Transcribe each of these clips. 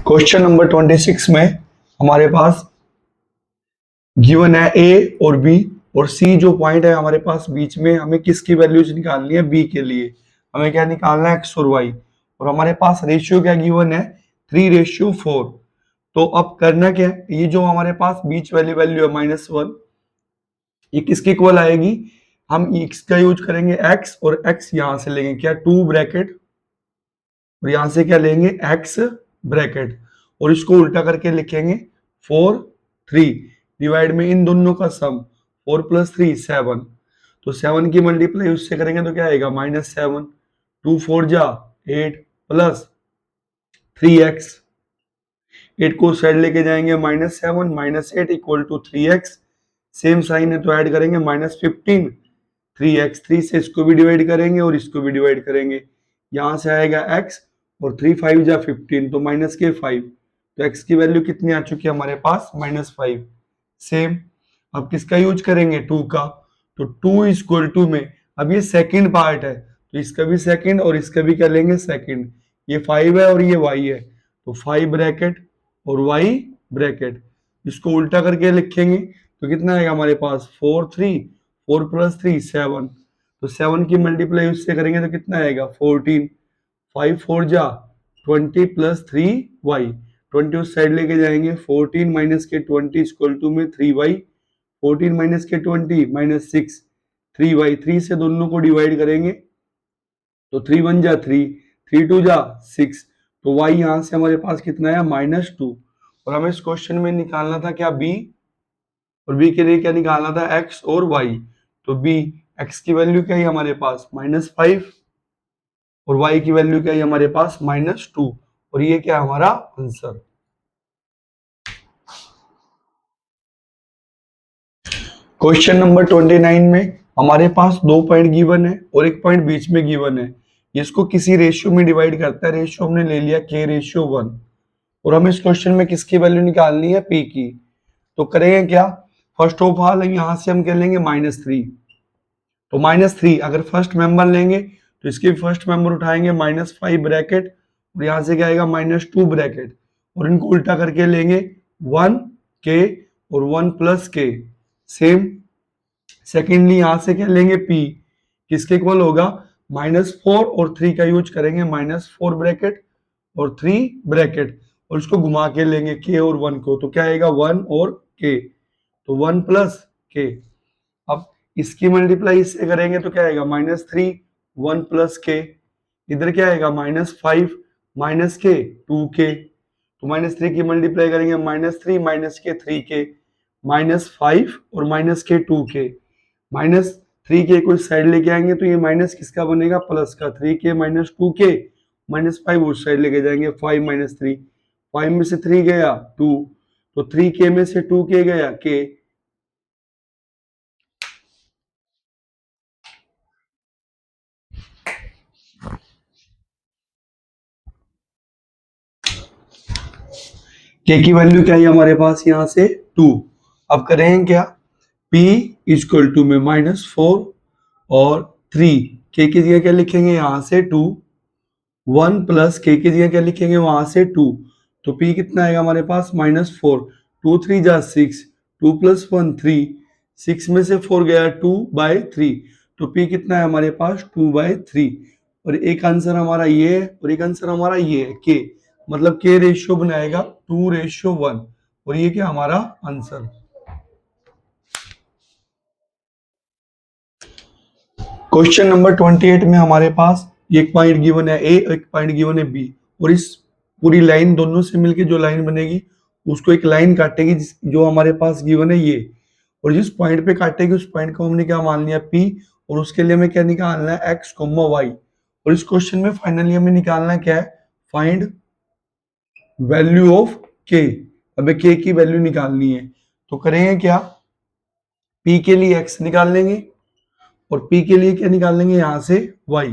Question number 26 में हमारे पास given है ए और बी और सी जो पॉइंट है हमारे पास बीच में, हमें किसकी वैल्यूज निकालनी है बी के लिए। हमें क्या निकालना है, एक्स और वाई। और हमारे पास रेशियो क्या गिवन है, 3:4। तो अब करना क्या है, ये जो हमारे पास बीच वाली वैल्यू है -1, ये किसके इक्वल आएगी, हम x का यूज करेंगे x और x यहां से लेंगे क्या 2 ब्रैकेट और यहां से क्या लेंगे x ब्रैकेट और इसको उल्टा करके लिखेंगे 4 3 डिवाइड में इन दोनों का सम 4 + 3 7। तो 7 की मल्टीप्लाई उससे करेंगे तो क्या आएगा -7। 2 4 जा 8 प्लस 3x, 8 को साइड लेके जाएंगे -7 -8 equal to 3x। Same sign है तो ऐड करेंगे -15 3x, 3 से इसको भी डिवाइड करेंगे और इसको भी डिवाइड करेंगे, यहां से आएगा x और 3 5 जा 15 तो -5। तो x की वैल्यू कितनी आ चुकी है हमारे पास -5। सेम अब किसका यूज करेंगे 2 का, तो 2 इक्वल टू में अब ये सेकंड पार्ट है तो इसका भी सेकंड और इसका भी कर लेंगे सेकंड। ये 5 है और ये y है तो 5 ब्रैकेट और y ब्रैकेट, इसको उल्टा करके लिखेंगे तो कितना आएगा हमारे पास 4 3 4 + 3 7। तो 7 की मल्टीप्लाई उससे करेंगे तो कितना आएगा 14। 5 4 जा 20 + 3y, 20 उस साइड लेके जाएंगे 14 - के 20 इक्वल टू में 3y, 14 - के 20 -6 3y, 3 से दोनों को डिवाइड करेंगे तो 3 1 जा 3 3 2 जा 6। तो y यहां से हमारे पास कितना है -2 और हमें इस क्वेश्चन में निकालना था क्या b और b के लिए क्या निकालना था x और y। तो b x की वैल्यू क्या है हमारे पास -5 और y की वैल्यू क्या है हमारे पास -2 और ये क्या हमारा आंसर। क्वेश्चन नंबर 29 में हमारे पास 2 पॉइंट गिवन है और एक पॉइंट बीच में गिवन है, इसको किसी रेशियो में डिवाइड करता है। रेशियो हमने ले लिया k:1 और हमें इस क्वेश्चन में किसकी वैल्यू निकालनी है p की। तो करेंगे क्या, फर्स्ट ऑफ ऑल यहां से हम क्या लेंगे -3। तो -3 अगर फर्स्ट मेंबर लेंगे तो इसके फर्स्ट मेंबर उठाएंगे -5 ब्रैकेट और यहां से क्या आएगा -2 ब्रैकेट और इनको उल्टा करके लेंगे 1 k और 1 + k। सेम सेकेंडली यहां से क्या लेंगे p, किसके इक्वल होगा -4 और 3 का यूज करेंगे -4 ब्रैकेट और 3 ब्रैकेट और इसको घुमा के लेंगे k और 1 को तो क्या आएगा 1 और k, तो 1 + k। अब इसकी मल्टीप्लाई इससे करेंगे तो क्या आएगा -3 1 + k, इधर क्या आएगा -5 - k 2k। तो -3 की मल्टीप्लाई करेंगे -3 - k 3k -5 और -k 2k। -3k को इस साइड लेके आएंगे तो ये माइनस किसका बनेगा प्लस का, 3k - 2k -5 उस साइड लेके जाएंगे 5 - 3, 5 में से 3 गया 2 तो 3k में से 2k गया k। k की वैल्यू क्या है हमारे पास यहाँ से 2। अब करेंगे क्या, p इक्वल टू में -4 और 3, k की जगह क्या लिखेंगे यहाँ से 2, 1 + k की जगह क्या लिखेंगे वहां से 2। तो p कितना आएगा हमारे पास -4, 2 3 जा 6, 2 + 1 3, 6 में से 4 गया 2/3 तो p कितना है हमारे पास 2/3। और एक आंसर हमारा ये है और एक आंसर हमारा ये है k, मतलब k रेशियो बनाएगा 2:1 और ये क्या हमारा आंसर। क्वेश्चन नंबर 28 में हमारे पास एक पॉइंट गिवन है ए, एक पॉइंट गिवन है बी और इस पूरी लाइन दोनों से मिलके जो लाइन बनेगी उसको एक लाइन काटेगी जो हमारे पास गिवन है ये, और जिस पॉइंट पे काटेगी उस पॉइंट को हमने क्या मान लिया पी और उसके लिए हमें क्या निकालना है एक्स, वाई। और इस क्वेश्चन में फाइनली हमें निकालना क्या है, फाइंड वैल्यू ऑफ के। अब के की वैल्यू निकालनी है तो करेंगे क्या, पी के लिए एक्स निकाल लेंगे और p के लिए क्या निकाल लेंगे यहां से y।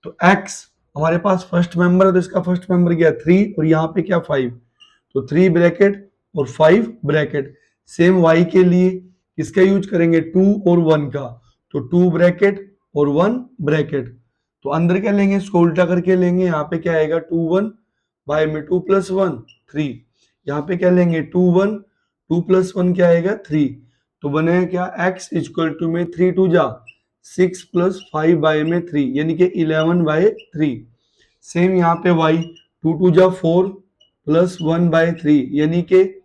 तो x हमारे पास फर्स्ट मेंबर है तो इसका फर्स्ट मेंबर गया 3 और यहाँ पे क्या 5, तो 3 ब्रैकेट और 5 ब्रैकेट। सेम y के लिए इसका यूज करेंगे 2 और 1 का, तो 2 ब्रैकेट और 1 ब्रैकेट। तो अंदर क्या लेंगे, इसको उल्टा करके लेंगे, यहाँ पे क्या आएगा 2 1 बाय में 2 + 1 3। यहाँ पे क्या लेंगे 2 1, 2 प्लस 1 क्या आएगा 3। तो बनेगा क्या x इक्वल टू में 3 2 जा 6 प्लस 5 बाय में 3 यानी कि 11/3। सेम यहाँ पे y 2 2 जा 4 प्लस 1/3 यानी कि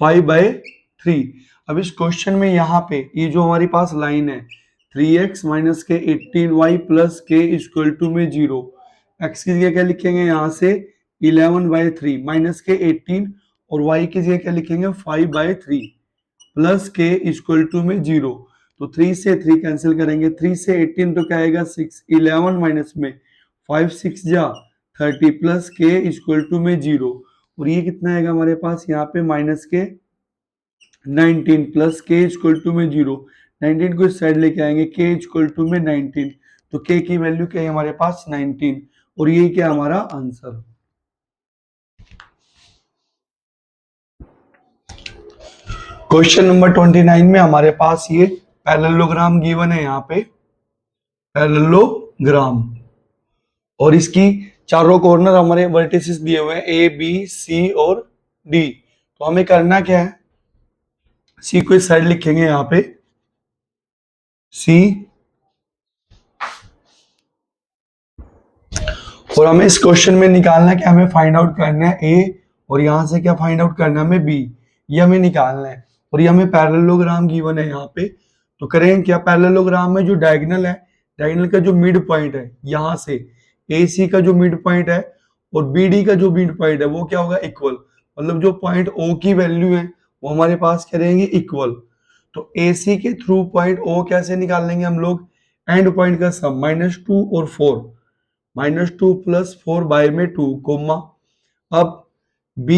5/3। अब इस क्वेश्चन में यहाँ पे ये जो हमारे पास लाइन है 3x माइनस के 18y प्लस के इक्वल टू में 0, x की जगह क्या लिखेंगे यहाँ से 11/3 माइनस के 18 और y की जगह क्या लिखेंगे 5/3 प्लस के इक्वल टू में 0। तो 3 से 3 कैंसिल करेंगे, 3 से 18 तो क्या आएगा 6, 11 माइनस में 5 6 जा 30 प्लस के इक्वल टू में 0 और ये कितना आएगा हमारे पास यहाँ पे माइनस के 19 प्लस के इक्वल टू में 0। 19 को इस साइड लेके आएंगे के इक्वल टू में 19 तो के की वैल्यू क्या है हमारे पास 19 और ये क्या हमारा आंसर। क्वेश्चन नंबर 29 में हमारे पास ये पैरेललोग्राम गिवन है, यहाँ पे पैरेललोग्राम और इसकी चारों कॉर्नर हमारे वर्टिसेस दिए हुए हैं ए बी सी और डी। तो हमें करना क्या है, सी को इस साइड लिखेंगे यहाँ पे सी और हमें इस क्वेश्चन में निकालना है कि हमें फाइंड आउट करना है ए और यहां से क्या फाइंड आउट करना है हमें बी, ये हमें निकालना है और ये हमें पैरेललोग्राम गिवन है यहाँ पे। तो करेंगे क्या, पैरेललोग्राम में जो डायगोनल है, डायगोनल का जो मिड पॉइंट है यहाँ से ए सी का जो मिड पॉइंट है और बी डी का जो मिड पॉइंट है वो क्या होगा इक्वल, मतलब जो पॉइंट ओ की वैल्यू है वो हमारे पास क्या रहेंगे इक्वल। तो ए सी के थ्रू पॉइंट ओ कैसे निकाल लेंगे हम लोग, एंड पॉइंट का सम -2 और 4, -2 प्लस 4 बाय में 2 कोमा, अब b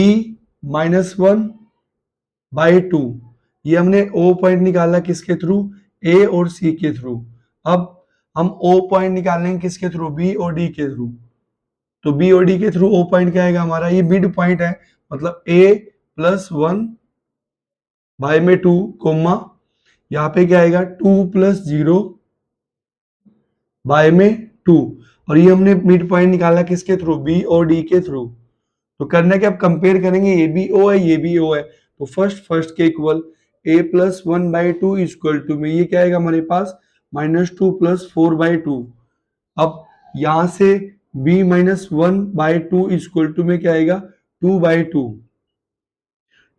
-1/2 ये हमने o पॉइंट निकाला किसके थ्रू, a और c के थ्रू। अब हम o पॉइंट निकालेंगे किसके थ्रू, b और d के थ्रू। तो b और d के थ्रू o पॉइंट क्या आएगा हमारा, ये मिड पॉइंट है मतलब a +1 में 2 कोमा, यहाँ पे क्या आएगा 2 + 0 में 2 और ये हमने मिड पॉइंट निकाला किसके थ्रू, बी और डी के थ्रू। तो करना क्या, अब कंपेयर करेंगे, ये भी ओ है ये भी ओ है तो फर्स्ट के इक्वल a + 1/2 इक्वल टू में ये क्या आएगा हमारे पास -2 + 4/2। अब यहां से b -1/2 इक्वल टू में क्या आएगा 2/2,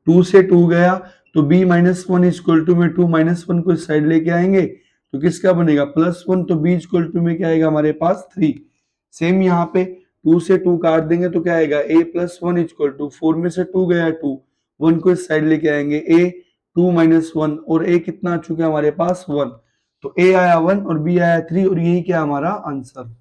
2 से 2 गया तो b -1 इक्वल टू में 2 -1 को इस साइड लेके आएंगे तो किसका बनेगा +1, तो b इक्वल टू में क्या आएगा हमारे पास 3। सेम यहाँ पे 2 से 2 काट देंगे तो क्या आएगा a + 1 इक्वल टू 4 में से 2 गया 2, 1 को इस साइड लेके आएंगे a 2 - 1 और a कितना आ चुका है हमारे पास 1, तो a आया 1 और b आया 3 और यही क्या हमारा आंसर।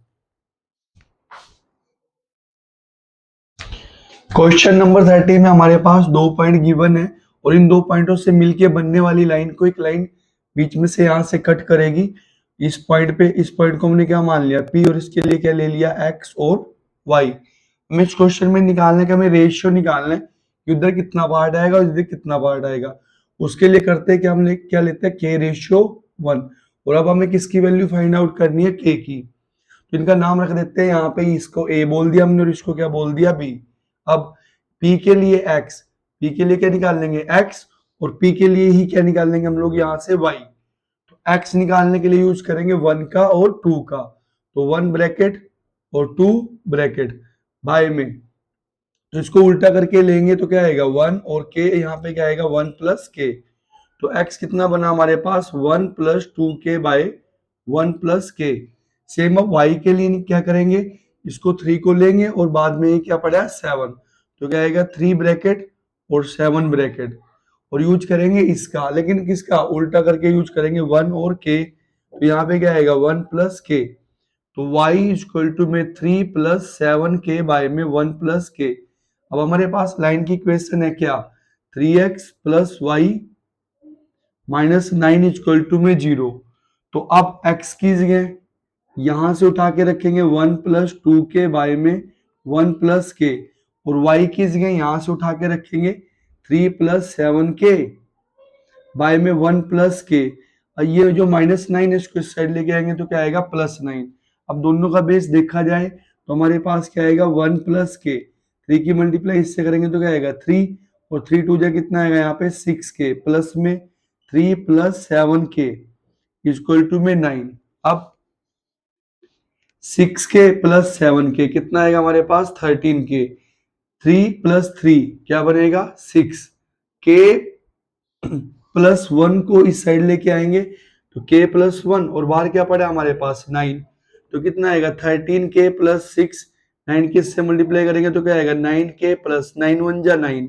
क्वेश्चन नंबर 30 में हमारे पास 2 पॉइंट गिवन है और इन 2 पॉइंटों से मिलके बनने वाली लाइन को एक लाइन बीच में से यहाँ से कट करेगी इस पॉइंट पे। इस पॉइंट को हमने क्या मान लिया P और इसके लिए क्या ले लिया x और y। हमें इस क्वेश्चन में निकालना है कि हमें रेशियो निकालना है कि उधर कितना पार्ट आएगा और इधर कितना पार्ट आएगा। उसके लिए करते हैं कि हम क्या लेते हैं k/1 और अब हमें किसकी वैल्यू फाइंड आउट करनी है k की। तो इनका नाम रख देते हैं यहाँ पे, इसको a बोल दिया हमने और इसको क्या बोल दिया b। अब P के लिए x, P के लिए क्या निकाल लेंगे x और P के लिए ही क्या निकाल लेंगे हम लोग यहाँ से y। तो x निकालने के लिए यूज करेंगे 1 का और 2 का, तो 1 ब्रैकेट और 2 ब्रैकेट बाय में, तो इसको उल्टा करके लेंगे तो क्या आएगा 1 और k यहाँ पे क्या आएगा 1 + k। तो x कितना बना हमारे पास 1 + 2k बाय 1 + k। सेम अब y के लिए क्या करेंगे, इसको 3 को लेंगे और बाद में ये क्या पड़ा है 7, तो क्या आएगा 3 ब्रैकेट और 7 ब्रैकेट और यूज करेंगे इसका, लेकिन किसका उल्टा करके यूज करेंगे 1 और k। तो यहाँ पे क्या आएगा 1 + k, तो y इक्वल टू में 3 + 7k बाय में 1 + k। अब हमारे पास लाइन की इक्वेशन है क्या 3x + y -9 इक्वल टू में 0। तो अब x की जगह यहां से उठा के रखेंगे 1 + 2k बाय में 1 + k और y की जगह यहां से उठा के रखेंगे 3 + 7k बाय में 1 + k। और ये जो -9 इसको इस साइड लेके आएंगे तो क्या आएगा +9। अब दोनों का बेस देखा जाए तो हमारे पास क्या आएगा 1 + k, 3 की मल्टीप्लाई इससे करेंगे तो क्या आएगा 3 और 3 2 जा कितना आएगा यहाँ पे 6k प्लस में 3 प्लस 7k इक्वल टू में 9। अब 6k प्लस 7k कितना आएगा हमारे पास 13k 3 प्लस 3 क्या बनेगा 6 k प्लस 1 को इस साइड लेके आएंगे तो k प्लस 1 और बाहर क्या पड़ा हमारे पास 9 तो कितना आएगा 13k प्लस 6 9 के से मल्टीप्लाई करेंगे तो क्या आएगा 9k प्लस 9 1 जा 9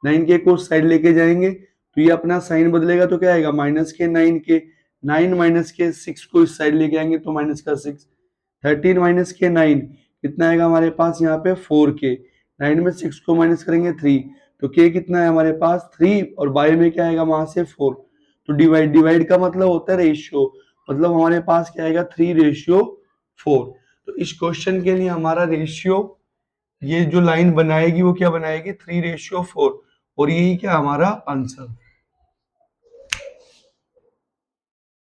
9k को साइड लेके जाएंगे तो ये अपना साइन बदलेगा तो क्या आएगा माइनस के 9k 9 माइनस के 6 को इस साइड लेके आएंगे तो माइनस का 6 13 माइनस के 9 कितना आएगा हमारे पास यहाँ पे 4k 9 में 6 को माइनस करेंगे 3 तो k कितना है हमारे पास 3 और बाय में क्या आएगा वहां से 4 तो डिवाइड का मतलब होता है रेशियो मतलब हमारे पास क्या आएगा 3:4 तो इस क्वेश्चन के लिए हमारा रेशियो ये जो लाइन बनाएगी वो क्या बनाएगी 3:4 और यही क्या हमारा आंसर।